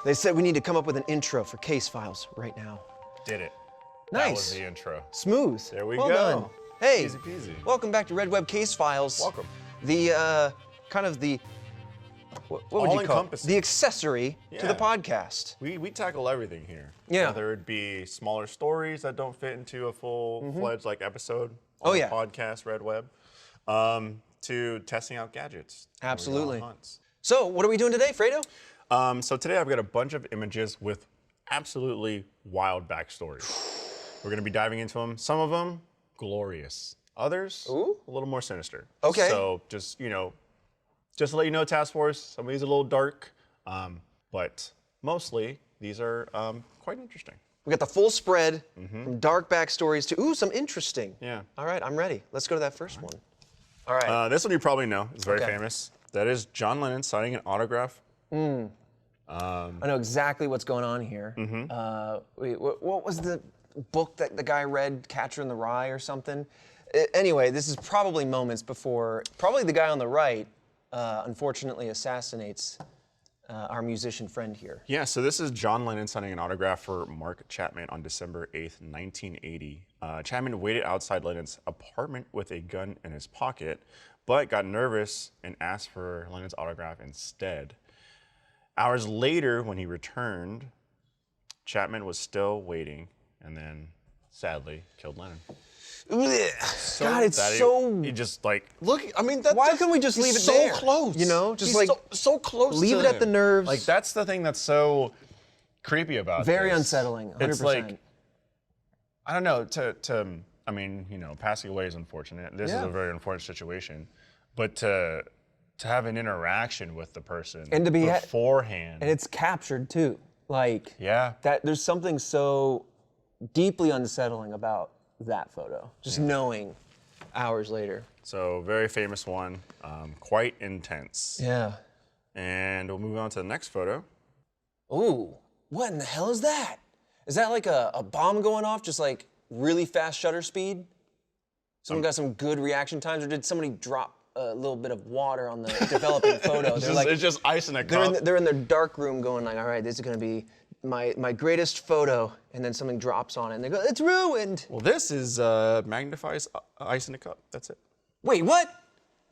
They said we need to come up with an intro for Case Files right now. Did it. Nice. That was the intro. Smooth. There we well go. Done. Hey, Easy peasy. Welcome back to Red Web Case Files. Welcome. The, kind of the, what would you call it? The accessory to the podcast. We tackle everything here. Yeah. Whether it be smaller stories that don't fit into a full-fledged like episode on the podcast, Red Web, to testing out gadgets. Absolutely. So what are we doing today, Fredo? So today I've got a bunch of images with absolutely wild backstories. We're going to be diving into them. Some of them glorious. Others a little more sinister. Okay. So just, you know, just to let you know, Task Force, some of these are a little dark, but mostly these are quite interesting. We got the full spread from dark backstories to, some interesting. Yeah. All right, I'm ready. Let's go to that first one. All right. This one you probably know. It's very famous. That is John Lennon signing an autograph. I know exactly what's going on here. What was the book that the guy read, Catcher in the Rye or something? Anyway, this is probably moments before, probably the guy on the right, unfortunately assassinates our musician friend here. Yeah, so this is John Lennon signing an autograph for Mark Chapman on December 8th, 1980. Chapman waited outside Lennon's apartment with a gun in his pocket, but got nervous and asked for Lennon's autograph instead. Hours later, when he returned, Chapman was still waiting and then, sadly, killed Lennon. So God, it's so... He just like, look, I mean, that's why can't we just leave it there? So close. You know, just he's like... so close leave to it at the him. nerves. Like, that's the thing that's so creepy about Very this. unsettling, 100%. It's like, I don't know, I mean, you know, passing away is unfortunate. This is a very unfortunate situation. But to have an interaction with the person and to be beforehand. And it's captured too. Like, that there's something so deeply unsettling about that photo. Just knowing hours later. So, very famous one, quite intense. Yeah. And we'll move on to the next photo. Ooh, what in the hell is that? Is that like a bomb going off, just like really fast shutter speed? Someone got some good reaction times, or did somebody drop a little bit of water on the developing photo? It's just ice in a cup. They're in their dark room going like, all right, this is gonna be my greatest photo, and then something drops on it, and they go, it's ruined. Well, this is magnifies ice in a cup. That's it. Wait, what?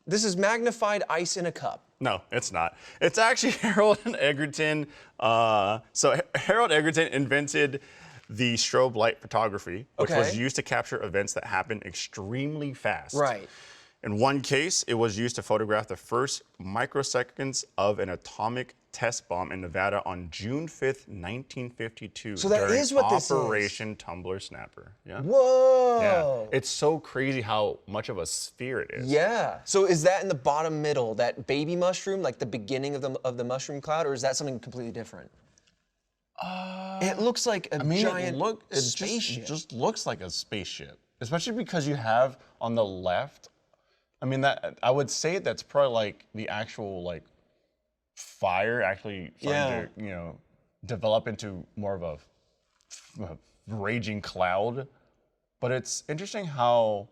This is magnified ice in a cup. No, it's not. It's actually Harold Egerton. So Harold Egerton invented the strobe light photography, which was used to capture events that happen extremely fast. Right. In one case, it was used to photograph the first microseconds of an atomic test bomb in Nevada on June 5th, 1952. So that is what this is. Operation Tumbler Snapper. Yeah. Whoa. Yeah. It's so crazy how much of a sphere it is. Yeah. So is that in the bottom middle, that baby mushroom, like the beginning of the mushroom cloud, or is that something completely different? It looks like a giant spaceship. It just looks like a spaceship, especially because you have on the left. I mean, that I would say that's probably like the actual like fire actually starting to, you know, develop into more of a raging cloud. But it's interesting how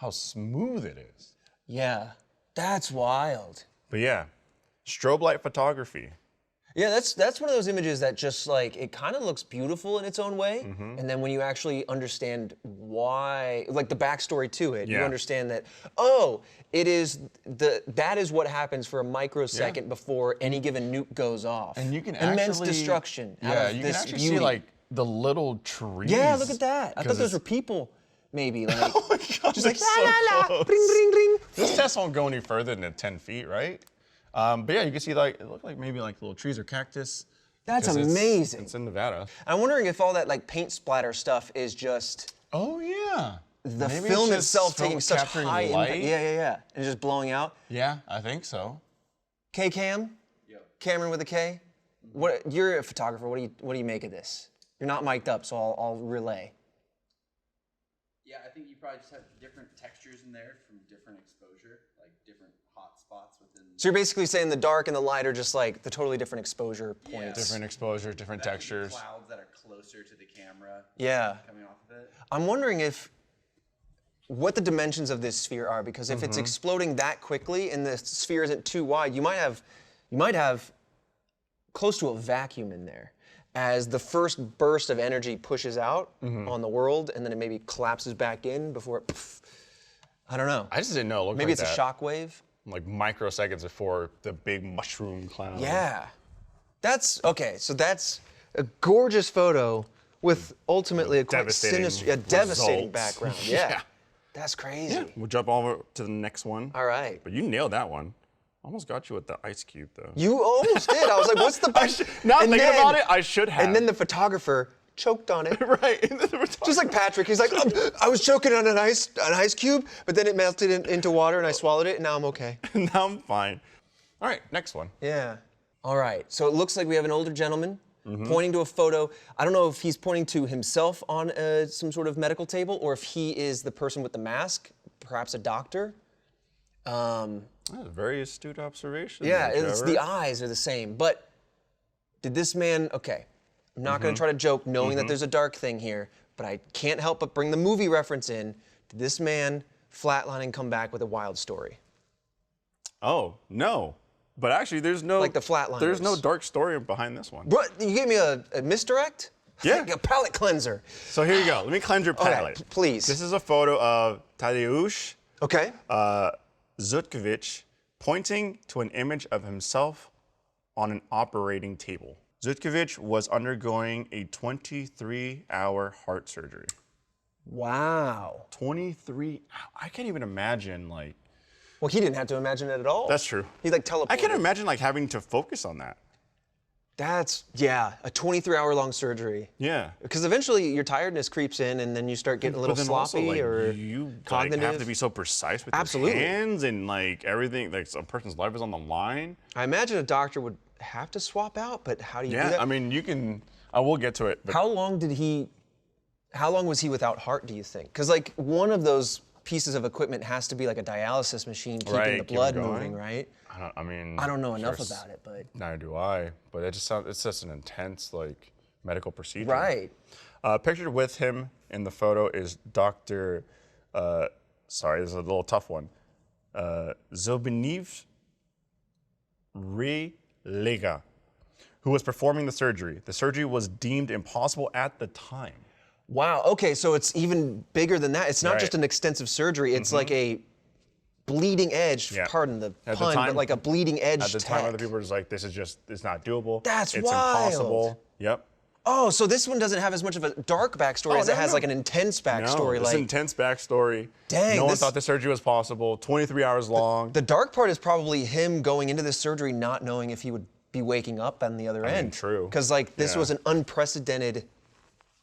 smooth it is. Yeah, that's wild. But yeah, strobe light photography. Yeah, that's one of those images that just like, it kind of looks beautiful in its own way. And then when you actually understand why, like the backstory to it, you understand that, that is what happens for a microsecond before any given nuke goes off. And you can immense destruction out of you this can actually beauty. see like the little trees. Yeah, look at that. I thought those were people, maybe. Like, oh my God, just like, so la la la, close. ring ring ring. This test won't go any further than 10 feet, right? But yeah, you can see like, it looked like maybe like little trees or cactus. That's amazing. It's in Nevada. I'm wondering if all that like paint splatter stuff is just... Oh yeah. The maybe film it's just itself taking such high impact. light. Yeah. And just blowing out. Yeah, I think so. K-Cam? Yeah. Cameron with a K? What? You're a photographer. What do you make of this? You're not mic'd up, so I'll relay. Yeah, I think you probably just have different textures in there from different exposure, like different hot spots within. So you're basically saying the dark and the light are just like the totally different exposure points. Different exposure, different textures. Clouds that are closer to the camera. Yeah. Coming off of it. I'm wondering what the dimensions of this sphere are, because if it's exploding that quickly and the sphere isn't too wide, you might have close to a vacuum in there. As the first burst of energy pushes out on the world, and then it maybe collapses back in before it, I don't know. I just didn't know it looked Maybe like it's a shock wave. like microseconds before the big mushroom cloud. Yeah. That's, okay, so that's a gorgeous photo with ultimately a quite sinister, devastating background. Yeah. That's crazy. Yeah. We'll jump over to the next one. All right. But you nailed that one. Almost got you with the ice cube, though. You almost did. I was like, what's the Now thinking about it, I should have. And then the photographer choked on it. Right. Just like Patrick, he's like, I was choking on an ice cube, but then it melted into water and I swallowed it and now I'm okay. Now I'm fine. All right, next one. Yeah. All right, so it looks like we have an older gentleman pointing to a photo. I don't know if he's pointing to himself on some sort of medical table or if he is the person with the mask, perhaps a doctor. That's a very astute observation. Yeah, there, it's Trevor. the eyes are the same. But did this man, okay, I'm not going to try to joke knowing that there's a dark thing here, but I can't help but bring the movie reference in. Did this man flatline and come back with a wild story? Oh, no. But actually, there's no... Like the Flatliners. There's no dark story behind this one. Bro, you gave me a misdirect? Yeah. A palate cleanser. So here you go. Let me cleanse your palate. Please. This is a photo of Tadeusz Okay. Zutkiewicz pointing to an image of himself on an operating table. Zutkiewicz was undergoing a 23-hour heart surgery. Wow. 23, I can't even imagine, like... Well, he didn't have to imagine it at all. That's true. He like teleported. I can't imagine like having to focus on that. That's, yeah, a 23-hour long surgery. Yeah. Because eventually your tiredness creeps in and then you start getting a little But then sloppy also, like, or you cognitive. Like, have to be so precise with Absolutely. your hands and like everything, like a person's life is on the line. I imagine a doctor would have to swap out, but how do you do that? I mean, you can, I will get to it. But How long was he without heart, do you think? Because like one of those pieces of equipment has to be like a dialysis machine keeping the blood moving, right? I don't know enough about it, but. Neither do I, but it just sounds, it's just an intense like medical procedure. Right. Pictured with him in the photo is Dr. Sorry, this is a little tough one. Zbigniew Relega, who was performing the surgery. The surgery was deemed impossible at the time. Wow, okay, so it's even bigger than that. It's not Right. just an extensive surgery, it's like a bleeding edge, Yeah. pardon the At the pun, time- but like a bleeding edge At the time, tech. other people were just like, this is just, it's not doable. That's it's wild. impossible. Yep. Oh, so this one doesn't have as much of a dark backstory as it no, has no. like an intense backstory. No, it's like an intense backstory. Dang, No one this- thought the surgery was possible. 23 hours long. the dark part is probably him going into this surgery not knowing if he would be waking up on the other end. true. Because like this Yeah. was an unprecedented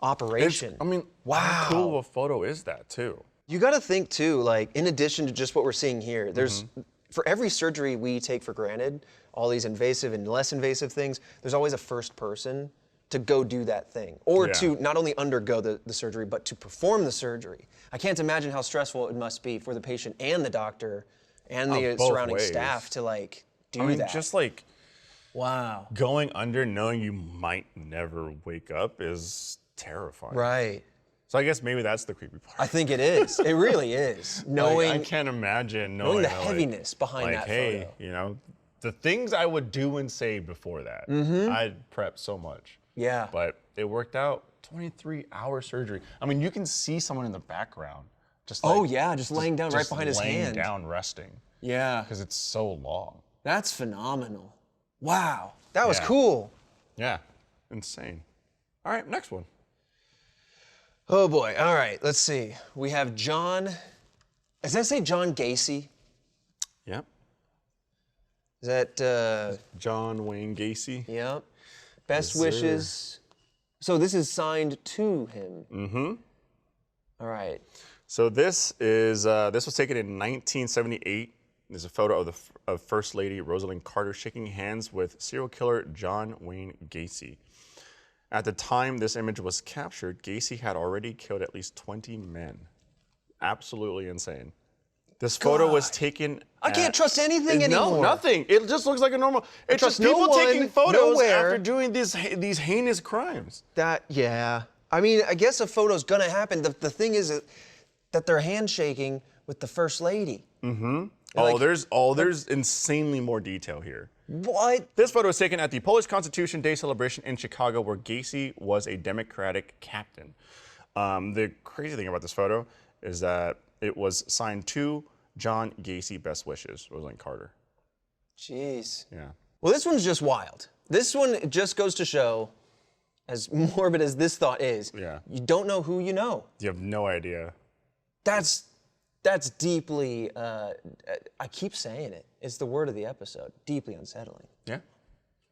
operation. Wow. How cool of a photo is that too? You got to think too, like in addition to just what we're seeing here, there's Mm-hmm. for every surgery we take for granted, all these invasive and less invasive things, there's always a first person to go do that thing or Yeah. to not only undergo the surgery, but to perform the surgery. I can't imagine how stressful it must be for the patient and the doctor and the both surrounding ways. staff to like do that. Just like wow. going under knowing you might never wake up is terrifying. Right. So I guess maybe that's the creepy part. I think it is. It really is. Knowing I can't imagine knowing the that, like- heaviness behind like, that hey, photo. you know, the things I would do and say before that. I'd prep so much. Yeah. But it worked out. 23-hour surgery. I mean, you can see someone in the background. Just like, Oh yeah, just laying down right just behind his laying hand. down resting Yeah. because it's so long. That's phenomenal. Wow. That was Yeah. cool. Yeah, insane. All right, next one. Oh boy. All right. Let's see. We have John. Does that say John Gacy? Yep. Is that? John Wayne Gacy. Yep. Best Yes, sir. wishes. So this is signed to him. Mm-hmm. All right. So this was taken in 1978. There's a photo of First Lady Rosalind Carter shaking hands with serial killer John Wayne Gacy. At the time this image was captured, Gacy had already killed at least 20 men. Absolutely insane. This photo was taken. I can't trust anything anymore. No, nothing. It just looks like a normal. It's trust just people no taking one, photos nowhere. after doing these heinous crimes. Yeah. I mean, I guess a photo's gonna happen. The thing is that they're handshaking with the first lady. Mm-hmm. Like- There's insanely more detail here. What? This photo was taken at the Polish Constitution Day celebration in Chicago, where Gacy was a Democratic captain. The crazy thing about this photo is that it was signed to John Gacy, best wishes, Rosalind Carter. Jeez. Yeah. Well, this one's just wild. This one just goes to show, as morbid as this thought is, you don't know who you know. You have no idea. That's deeply, I keep saying it. It's the word of the episode. Deeply unsettling. Yeah.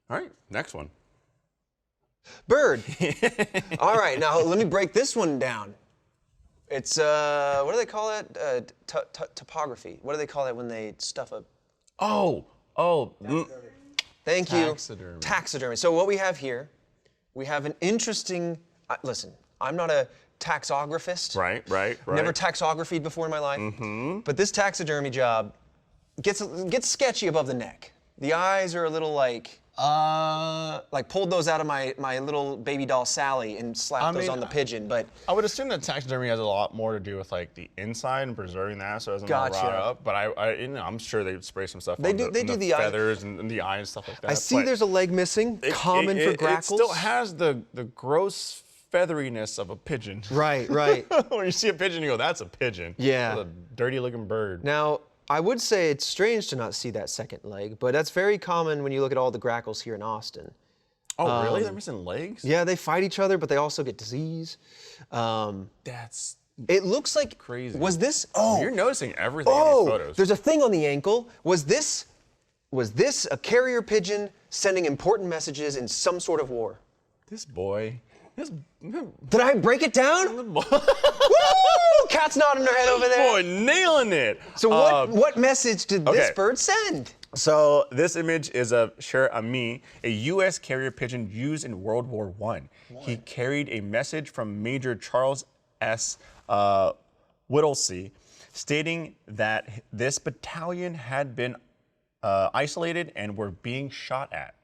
All right, next one. Bird. All right, now let me break this one down. It's, what do they call it? Topography. What do they call it when they stuff a... Thank you. Taxidermy. Taxidermy. So what we have here, we have an interesting, listen, I'm not a taxographist. Right. Never taxographied before in my life. But this taxidermy job gets sketchy above the neck. The eyes are a little like pulled those out of my little baby doll Sally and slapped those on the pigeon. But I would assume that taxidermy has a lot more to do with like the inside and preserving that, so it doesn't rot up. But I'm sure they spray some stuff. They on do the feathers and the eye and stuff like that. I see there's a leg missing. Common for grackles. It still has the gross featheriness of a pigeon. Right. When you see a pigeon, you go, "That's a pigeon." Yeah. That's a dirty-looking bird. Now, I would say it's strange to not see that second leg, but that's very common when you look at all the grackles here in Austin. Oh, really? They're missing legs? Yeah, they fight each other, but they also get disease. That's It looks like crazy. Was this? Oh, you're noticing everything in these photos. There's a thing on the ankle. Was this a carrier pigeon sending important messages in some sort of war? This boy. Did I break it down? Woo! Cat's nodding her head over there. Boy, nailing it. So what message did this bird send? So this image is of Cher Ami, a U.S. carrier pigeon used in World War I. He carried a message from Major Charles S. Whittlesey, stating that this battalion had been isolated and were being shot at.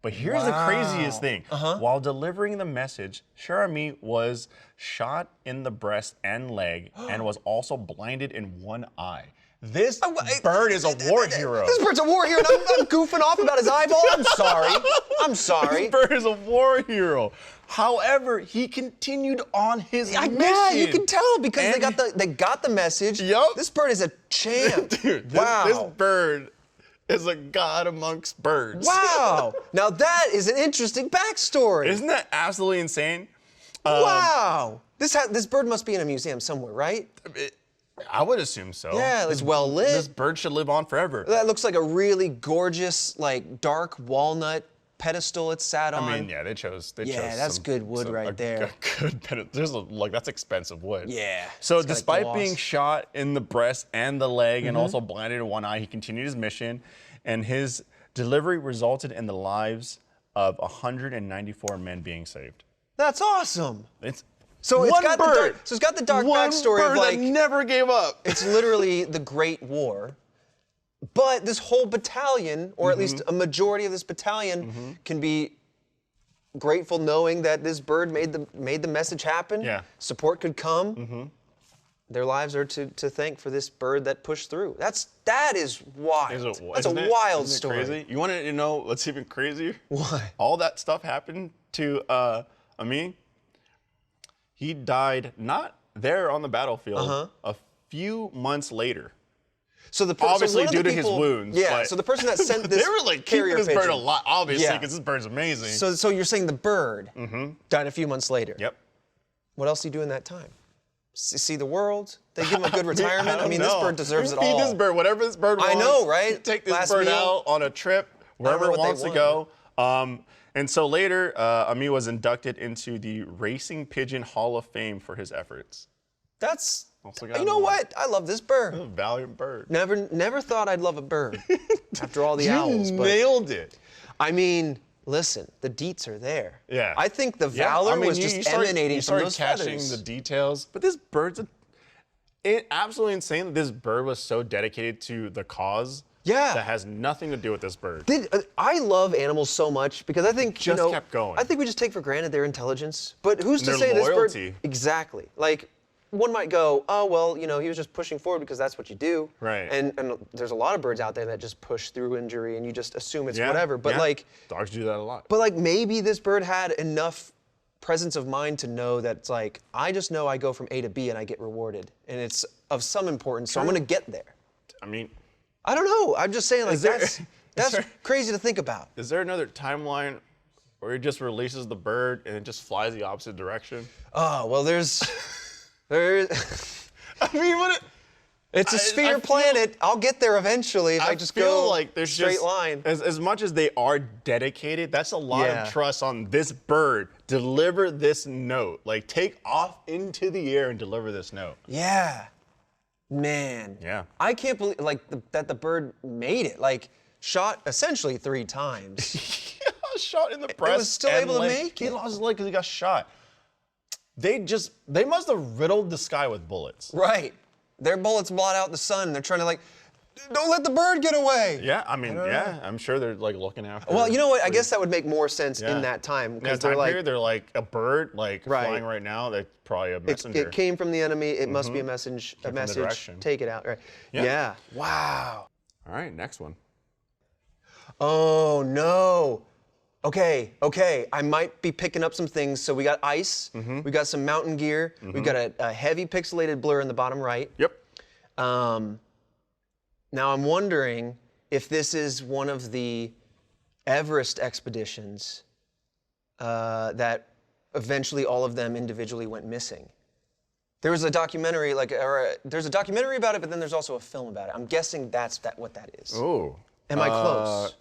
But here's the craziest thing. While delivering the message, Cher Ami was shot in the breast and leg and was also blinded in one eye. This bird is a war hero. This bird's a war hero, and I'm goofing off about his eyeball. I'm sorry. This bird is a war hero. However, he continued on his mission. Yeah, you can tell because they got the message. Yup. This bird is a champ. Dude, this bird is a god amongst birds. Wow. Now that is an interesting backstory. Isn't that absolutely insane? Wow. This bird must be in a museum somewhere, right? I would assume so. Yeah, it's well lit. This bird should live on forever. That looks like a really gorgeous, like dark walnut pedestal it's sat on. I mean, yeah, they chose. Yeah, that's good wood right there. Good pedestal. That's expensive wood. Yeah. So despite being shot in the breast and the leg and also blinded in one eye, he continued his mission, and his delivery resulted in the lives of 194 men being saved. That's awesome. So it's got the dark backstory of like that never gave up. It's literally the Great War. But this whole battalion, or at least a majority of this battalion, can be grateful knowing that this bird made the message happen. Yeah. Support could come. Their lives are to thank for this bird that pushed through. That is wild. That's a wild story. Crazy? You want to know what's even crazier? What? All that stuff happened to Amin. He died not there on the battlefield. A few months later. So obviously due to his wounds. Yeah. So the person that sent this they were like carrier keeping this bird pigeon, alive, obviously, because this bird's amazing. So you're saying the bird died a few months later. Yep. What else did he do in that time? See the world? They give him a good retirement? I mean, this bird deserves it all. Feed this bird, whatever this bird wants. I know, right? Take this bird out on a trip, wherever it wants to go. And so later, Ami was inducted into the Racing Pigeon Hall of Fame for his efforts. You know what? I love this bird. A valiant bird. Never thought I'd love a bird after all the owls. But nailed it. I mean, listen, the deets are there. Yeah. I think the valor was just emanating from those catching feathers. the details. But this bird's absolutely insane that this bird was so dedicated to the cause. Yeah. That has nothing to do with this bird. I love animals so much because I think kept going. I think we just take for granted their intelligence. But who's to Their say loyalty. this bird? Exactly. Like, one might go, oh, well, you know, he was just pushing forward because that's what you do. Right. And there's a lot of birds out there that just push through injury and you just assume it's Yeah, whatever. But yeah. like, dogs do that a lot. but like maybe this bird had enough presence of mind to know that it's like, I just know I go from A to B and I get rewarded. And it's of some importance, so I'm gonna get there. I mean, I don't know, I'm just saying like that's there- crazy to think about. is there another timeline where he just releases the bird and it just flies the opposite direction? Oh, well there's, I mean, it's a I sphere feel- planet. I'll get there eventually if I just feel go like there's straight just, line. As much as they are dedicated, that's a lot Yeah. of trust on this bird. Deliver this note. Like, take off into the air and deliver this note. Yeah, man. Yeah. I can't believe that the bird made it. Like shot essentially 3 times. Shot in the breast. was still and able to leg. make He it. lost his leg because he got shot. They must have riddled the sky with bullets. Right. Their bullets blot out the sun. They're trying to like, don't let the bird get away. Yeah, I mean, yeah, I'm sure they're like looking after. Well, you know what? I guess that would make more sense Yeah. in that time in because that time they're like, period, they're like a bird, like Right. flying right now. They're probably a messenger. it came from the enemy. It must be a message. from the direction. Take it out. Right. Yeah. Yeah. Wow. All right, next one. Oh no. Okay. I might be picking up some things. So we got ice. We got some mountain gear. We've got a heavy pixelated blur in the bottom right. Yep. Now I'm wondering if this is one of the Everest expeditions that eventually all of them individually went missing. There was a documentary, there's a documentary about it, but then there's also a film about it. I'm guessing that's what that is. Oh. Am I close?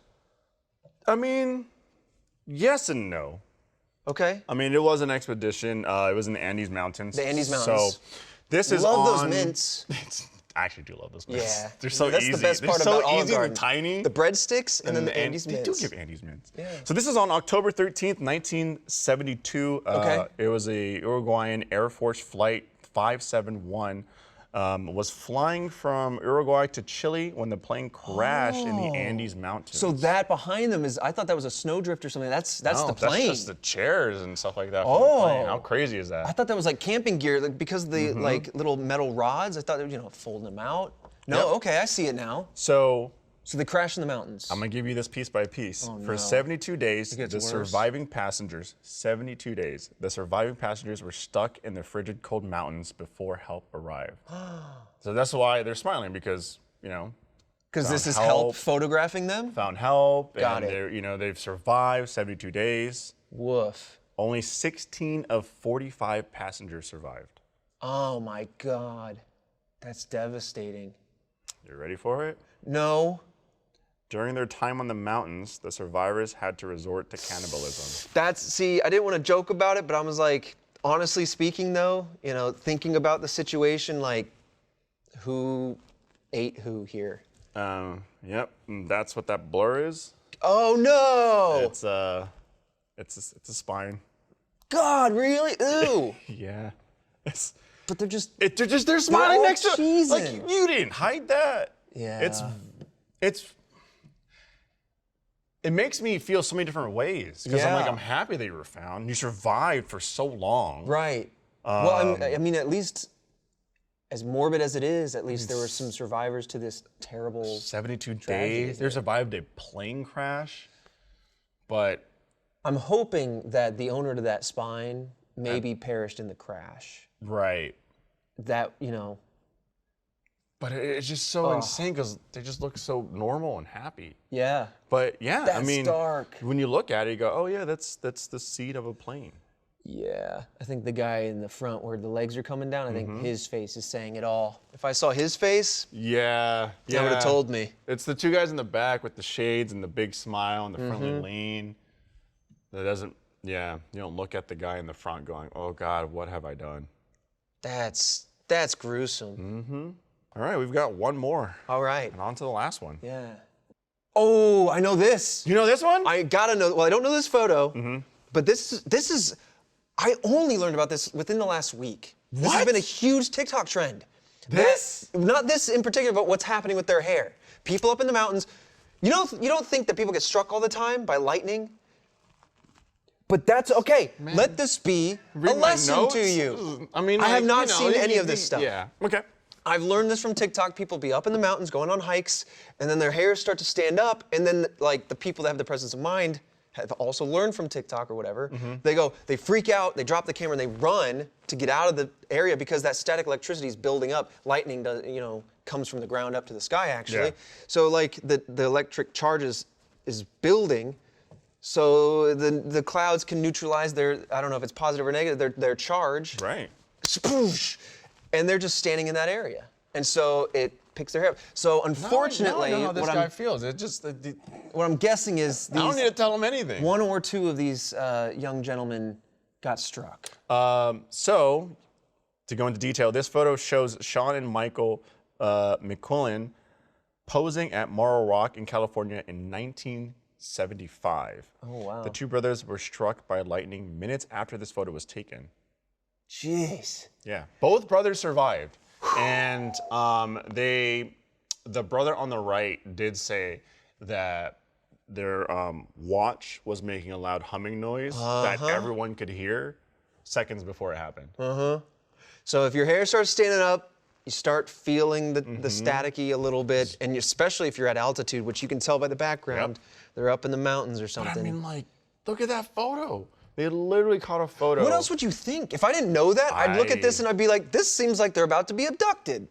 I mean, yes and no. Okay. I mean, it was an expedition. It was in the Andes Mountains. The Andes Mountains. So this is Love those on- mints. I actually do love those mints. Yeah. They're so That's easy. the best They're part so about Olive easy Garden. and tiny. The breadsticks and then the An- Andes They mints. do give Andes mints. Yeah. So this is on October 13th, 1972. Okay. It was a Uruguayan Air Force Flight 571. Was flying from Uruguay to Chile when the plane crashed in the Andes Mountains. So that behind them is, I thought that was a snowdrift or something. That's No, the plane. That's just the chairs and stuff like that for the plane. How crazy is that? I thought that was like camping gear because of the like little metal rods. I thought they were, folding them out. No, Yep. okay, I see it now. So So they crashed in the mountains. I'm gonna give you this piece by piece. Oh, For no. 72 days, gets the worse. surviving passengers, 72 days, the surviving passengers were stuck in the frigid cold mountains before help arrived. So that's why they're smiling because, Because this is help. help photographing them? found help Got and it. they've survived 72 days. Woof. Only 16 of 45 passengers survived. Oh my God. That's devastating. You ready for it? No. During their time on the mountains, the survivors had to resort to cannibalism. I didn't want to joke about it, but I was like, honestly speaking though, thinking about the situation, like, who ate who here? Yep, and that's what that blur is. Oh no! It's a spine. God, really? Ew. Yeah. But they're just. They're smiling all next to it. Like cheesing. you didn't hide that. Yeah. It makes me feel so many different ways because I'm like, Yeah. I'm happy that you were found. You survived for so long. Right. Well, I mean, at least as morbid as it is, at least there were some survivors to this terrible. 72 Tragedy, days. They survived a plane crash, but I'm hoping that the owner to that spine maybe perished in the crash. right. That, But it's just so insane because they just look so normal and happy. yeah. But yeah, I That's mean, dark. when you look at it, you go, oh yeah, that's the seat of a plane. Yeah. I think the guy in the front where the legs are coming down, I Mm-hmm. think his face is saying it all. If I saw his face, Yeah, that would have told me. It's the two guys in the back with the shades and the big smile and the friendly Mm-hmm. lean. That doesn't, you don't look at the guy in the front going, oh God, what have I done? That's gruesome. All right, we've got one more. All right. And on to the last one. Yeah. Oh, I know this. You know this one? I gotta know. Well, I don't know this photo, but this is. I only learned about this within the last week. This has What? been a huge TikTok trend. This? Not this in particular, but what's happening with their hair. People up in the mountains. You don't think that people get struck all the time by lightning? But that's okay. Let this be Read a my lesson notes? to you. I mean, I have like, not you know, seen any of this stuff. Yeah. Okay. I've learned this from TikTok. People be up in the mountains going on hikes, and then their hairs start to stand up, and then like the people that have the presence of mind have also learned from TikTok or whatever. They freak out, they drop the camera, and they run to get out of the area because that static electricity is building up. Lightning does, comes from the ground up to the sky actually. Yeah. So like the electric charge is building. So the clouds can neutralize their, I don't know if it's positive or negative, their charge. Right. Spoosh, and they're just standing in that area. And so it picks their hair up. So unfortunately, now I know how this guy feels. It just, what I'm guessing is I don't need to tell him anything. one or two of these young gentlemen got struck. So, to go into detail, this photo shows Sean and Michael McQuillan posing at Morro Rock in California in 1975. Oh, wow. The two brothers were struck by lightning minutes after this photo was taken. Jeez. Yeah, both brothers survived, and the brother on the right did say that their watch was making a loud humming noise that everyone could hear seconds before it happened. So if your hair starts standing up, you start feeling the staticky a little bit, and especially if you're at altitude, which you can tell by the background. They're up in the mountains or something. But I mean, like, look at that photo. They literally caught a photo. What else would you think? If I didn't know that, I'd look at this and I'd be like, this seems like they're about to be abducted.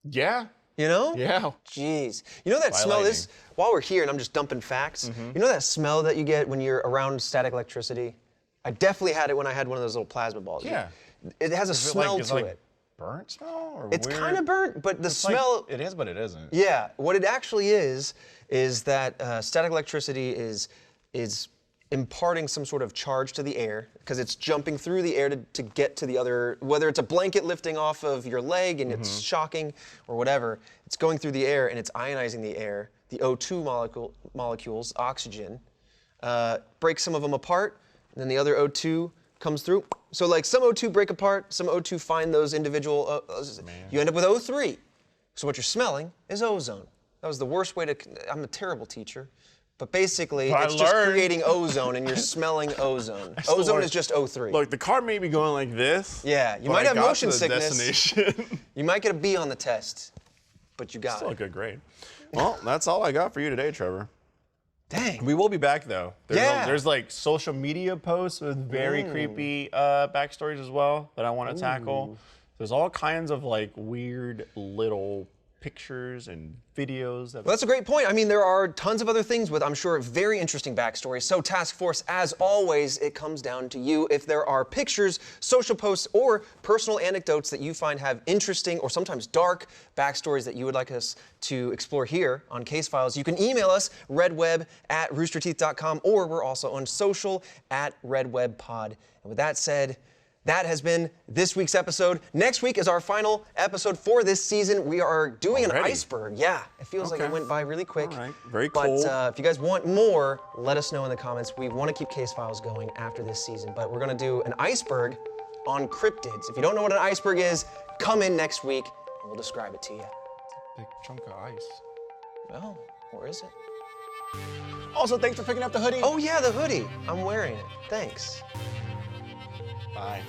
Yeah. You know? Yeah. Jeez. You know that smell, this, while we're here and I'm just dumping facts, you know that smell that you get when you're around static electricity? I definitely had it when I had one of those little plasma balls. Yeah. It has a smell to it. Burnt smell? Or It's weird? kind of burnt, but the smell. It is, but it isn't. Yeah, what it actually is that static electricity is imparting some sort of charge to the air because it's jumping through the air to get to the other, whether it's a blanket lifting off of your leg and it's shocking or whatever, it's going through the air and it's ionizing the air. The O2 molecules, oxygen, break some of them apart, and then the other O2 comes through. So like some O2 break apart, some O2 find those individual, you end up with O3. So what you're smelling is ozone. That was the worst way to, I'm a terrible teacher. But basically, it's just creating ozone, and you're smelling ozone. Ozone is just O3. Look, the car may be going like this. Yeah, you might have motion to the sickness. Destination. You might get a B on the test, but you got Still a it. good grade. Well, that's all I got for you today, Trevor. Dang. We will be back though. Yeah. There's like social media posts with very creepy backstories as well that I want to tackle. There's all kinds of like weird little pictures and videos. Well, that's a great point. I mean, there are tons of other things with, I'm sure, very interesting backstories. So Task Force, as always, it comes down to you. If there are pictures, social posts, or personal anecdotes that you find have interesting or sometimes dark backstories that you would like us to explore here on Case Files, you can email us, redweb@roosterteeth.com, or we're also on social @redwebpod. And with that said, that has been this week's episode. Next week is our final episode for this season. We are doing an iceberg. Yeah, it feels like it went by really quick. All right, very cool. But if you guys want more, let us know in the comments. We want to keep Case Files going after this season, but we're going to do an iceberg on cryptids. If you don't know what an iceberg is, come in next week and we'll describe it to you. Big chunk of ice. Oh, or is it? Also, thanks for picking up the hoodie. Oh yeah, the hoodie. I'm wearing it. Thanks. Bye.